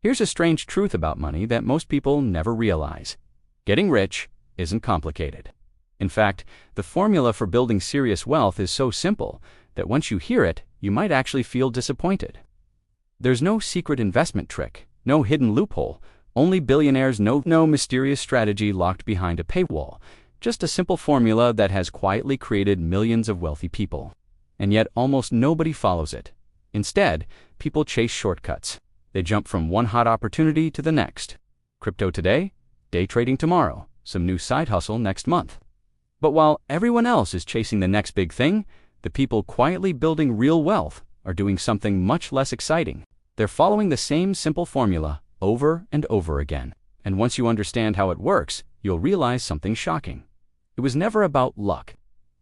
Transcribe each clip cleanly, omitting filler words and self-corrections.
Here's a strange truth about money that most people never realize. Getting rich isn't complicated. In fact, the formula for building serious wealth is so simple that once you hear it, you might actually feel disappointed. There's no secret investment trick, no hidden loophole, only billionaires know no mysterious strategy locked behind a paywall, just a simple formula that has quietly created millions of wealthy people. And yet almost nobody follows it. Instead, people chase shortcuts. They jump from one hot opportunity to the next. Crypto today, day trading tomorrow, some new side hustle next month. But while everyone else is chasing the next big thing, the people quietly building real wealth are doing something much less exciting. They're following the same simple formula over and over again. And once you understand how it works, you'll realize something shocking. It was never about luck.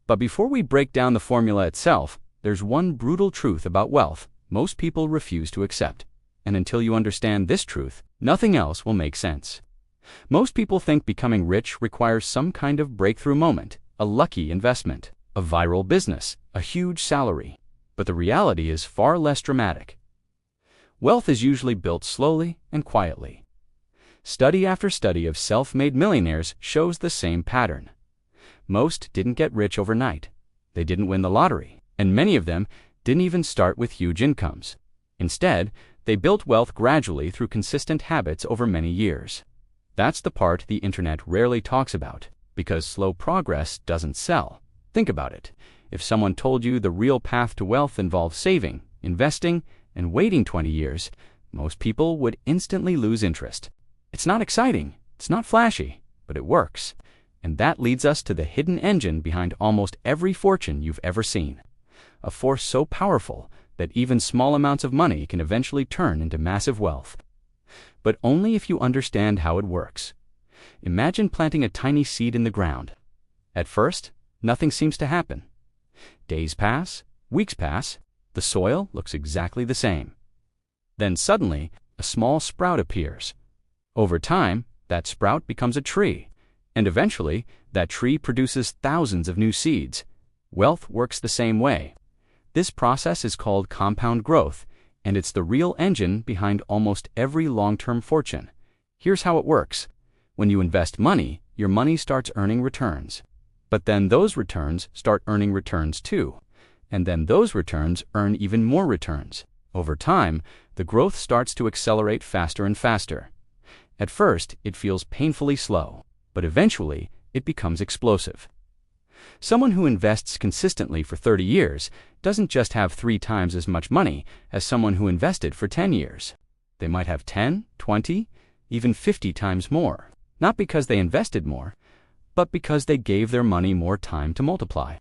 But before we break down the formula itself, there's one brutal truth about wealth most people refuse to accept. And until you understand this truth, nothing else will make sense. Most people think becoming rich requires some kind of breakthrough moment, a lucky investment, a viral business, a huge salary. But the reality is far less dramatic. Wealth is usually built slowly and quietly. Study after study of self-made millionaires shows the same pattern. Most didn't get rich overnight. They didn't win the lottery, and many of them didn't even start with huge incomes. Instead, they built wealth gradually through consistent habits over many years. That's the part the internet rarely talks about, because slow progress doesn't sell. Think about it. If someone told you the real path to wealth involves saving, investing, and waiting 20 years, most people would instantly lose interest. It's not exciting, it's not flashy, but it works. And that leads us to the hidden engine behind almost every fortune you've ever seen. A force so powerful that even small amounts of money can eventually turn into massive wealth. But only if you understand how it works. Imagine planting a tiny seed in the ground. At first, nothing seems to happen. Days pass, weeks pass, the soil looks exactly the same. Then suddenly, a small sprout appears. Over time, that sprout becomes a tree, and eventually, that tree produces thousands of new seeds. Wealth works the same way. This process is called compound growth, and it's the real engine behind almost every long-term fortune. Here's how it works. When you invest money, your money starts earning returns. But then those returns start earning returns too. And then those returns earn even more returns. Over time, the growth starts to accelerate faster and faster. At first, it feels painfully slow, but eventually, it becomes explosive. Someone who invests consistently for 30 years doesn't just have 3 times as much money as someone who invested for 10 years. They might have 10, 20, even 50 times more. Not because they invested more, but because they gave their money more time to multiply.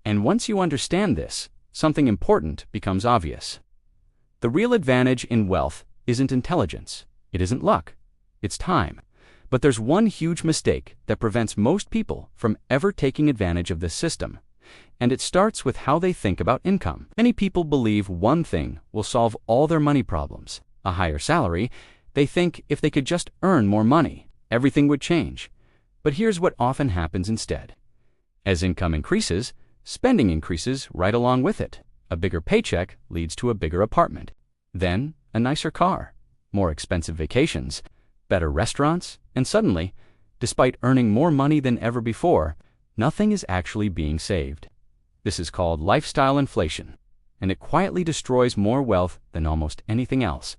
And once you understand this, something important becomes obvious. The real advantage in wealth isn't intelligence. It isn't luck. It's time. But there's one huge mistake that prevents most people from ever taking advantage of this system. And it starts with how they think about income. Many people believe one thing will solve all their money problems. A higher salary. They think if they could just earn more money, everything would change. But here's what often happens instead. As income increases, spending increases right along with it. A bigger paycheck leads to a bigger apartment. Then, a nicer car, more expensive vacations, better restaurants, and suddenly, despite earning more money than ever before, nothing is actually being saved. This is called lifestyle inflation, and it quietly destroys more wealth than almost anything else.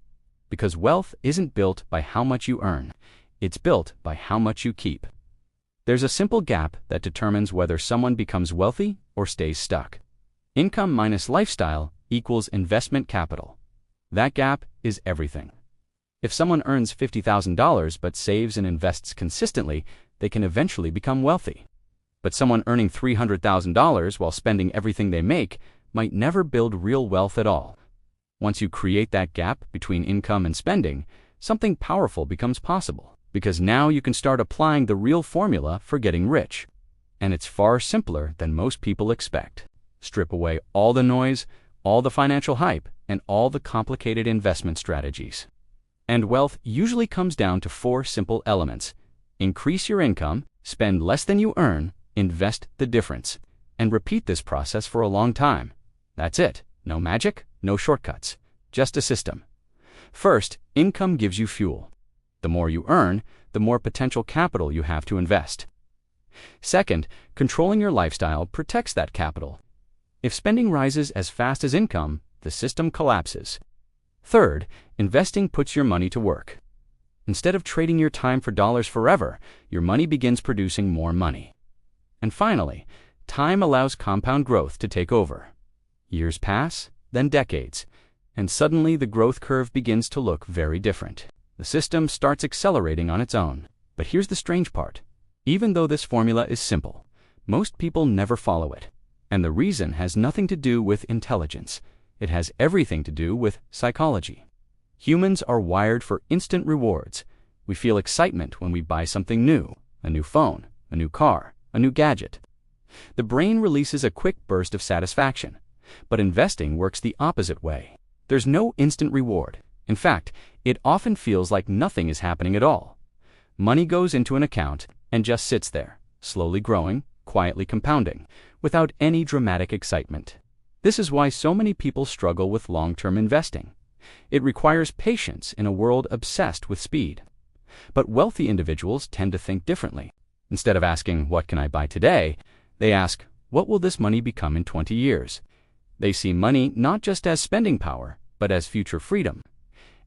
Because wealth isn't built by how much you earn, it's built by how much you keep. There's a simple gap that determines whether someone becomes wealthy or stays stuck. Income minus lifestyle equals investment capital. That gap is everything. If someone earns $50,000 but saves and invests consistently, they can eventually become wealthy. But someone earning $300,000 while spending everything they make might never build real wealth at all. Once you create that gap between income and spending, something powerful becomes possible. Because now you can start applying the real formula for getting rich. And it's far simpler than most people expect. Strip away all the noise, all the financial hype, and all the complicated investment strategies. And wealth usually comes down to 4 simple elements. Increase your income, spend less than you earn, invest the difference, and repeat this process for a long time. That's it. No magic, no shortcuts, just a system. First, income gives you fuel. The more you earn, the more potential capital you have to invest. Second, controlling your lifestyle protects that capital. If spending rises as fast as income, the system collapses. Third, investing puts your money to work. Instead of trading your time for dollars forever, your money begins producing more money. And finally, time allows compound growth to take over. Years pass, then decades, and suddenly the growth curve begins to look very different. The system starts accelerating on its own. But here's the strange part. Even though this formula is simple, most people never follow it. And the reason has nothing to do with intelligence. It has everything to do with psychology. Humans are wired for instant rewards. We feel excitement when we buy something new, a new phone, a new car, a new gadget. The brain releases a quick burst of satisfaction. But investing works the opposite way. There's no instant reward. In fact, it often feels like nothing is happening at all. Money goes into an account and just sits there, slowly growing, quietly compounding, without any dramatic excitement. This is why so many people struggle with long-term investing. It requires patience in a world obsessed with speed. But wealthy individuals tend to think differently. Instead of asking, "What can I buy today?" they ask, "What will this money become in 20 years?" They see money not just as spending power, but as future freedom.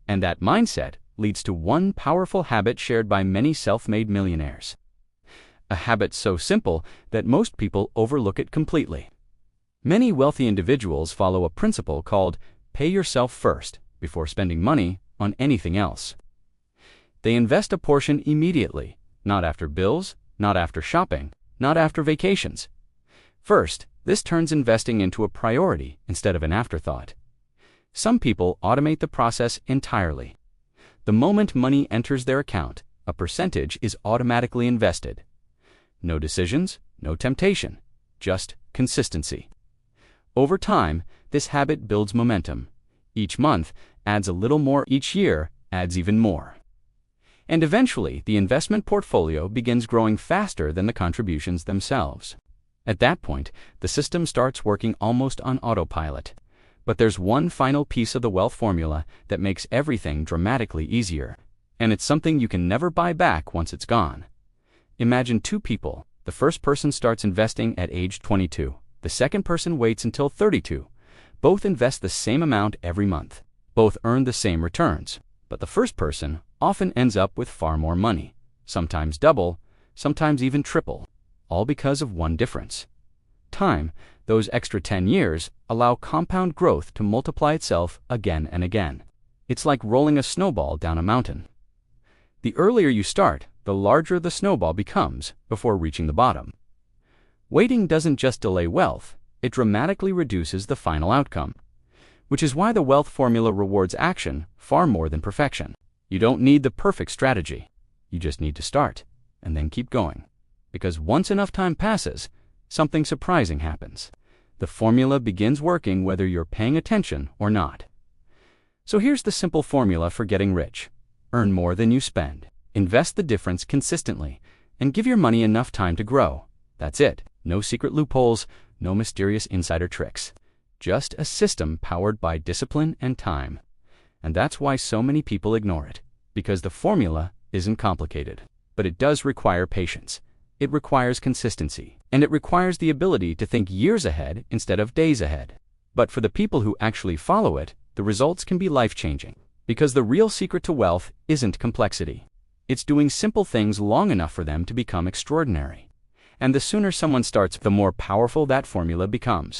And that mindset leads to one powerful habit shared by many self-made millionaires. A habit so simple that most people overlook it completely. Many wealthy individuals follow a principle called pay yourself first before spending money on anything else. They invest a portion immediately, not after bills, not after shopping, not after vacations. First, this turns investing into a priority instead of an afterthought. Some people automate the process entirely. The moment money enters their account, a percentage is automatically invested. No decisions, no temptation, just consistency. Over time, this habit builds momentum. Each month adds a little more, each year adds even more. And eventually, the investment portfolio begins growing faster than the contributions themselves. At that point, the system starts working almost on autopilot. But there's one final piece of the wealth formula that makes everything dramatically easier. And it's something you can never buy back once it's gone. Imagine two people. The first person starts investing at age 22. The second person waits until 32. Both invest the same amount every month. Both earn the same returns. But the first person often ends up with far more money. Sometimes double, sometimes even triple. All because of one difference. Time, those extra 10 years, allow compound growth to multiply itself again and again. It's like rolling a snowball down a mountain. The earlier you start, the larger the snowball becomes before reaching the bottom. Waiting doesn't just delay wealth, it dramatically reduces the final outcome. Which is why the wealth formula rewards action far more than perfection. You don't need the perfect strategy. You just need to start, and then keep going. Because once enough time passes, something surprising happens. The formula begins working whether you're paying attention or not. So here's the simple formula for getting rich. Earn more than you spend. Invest the difference consistently, and give your money enough time to grow. That's it. No secret loopholes, no mysterious insider tricks. Just a system powered by discipline and time. And that's why so many people ignore it. Because the formula isn't complicated. But it does require patience. It requires consistency. And it requires the ability to think years ahead instead of days ahead. But for the people who actually follow it, the results can be life-changing. Because the real secret to wealth isn't complexity. It's doing simple things long enough for them to become extraordinary. And the sooner someone starts, the more powerful that formula becomes.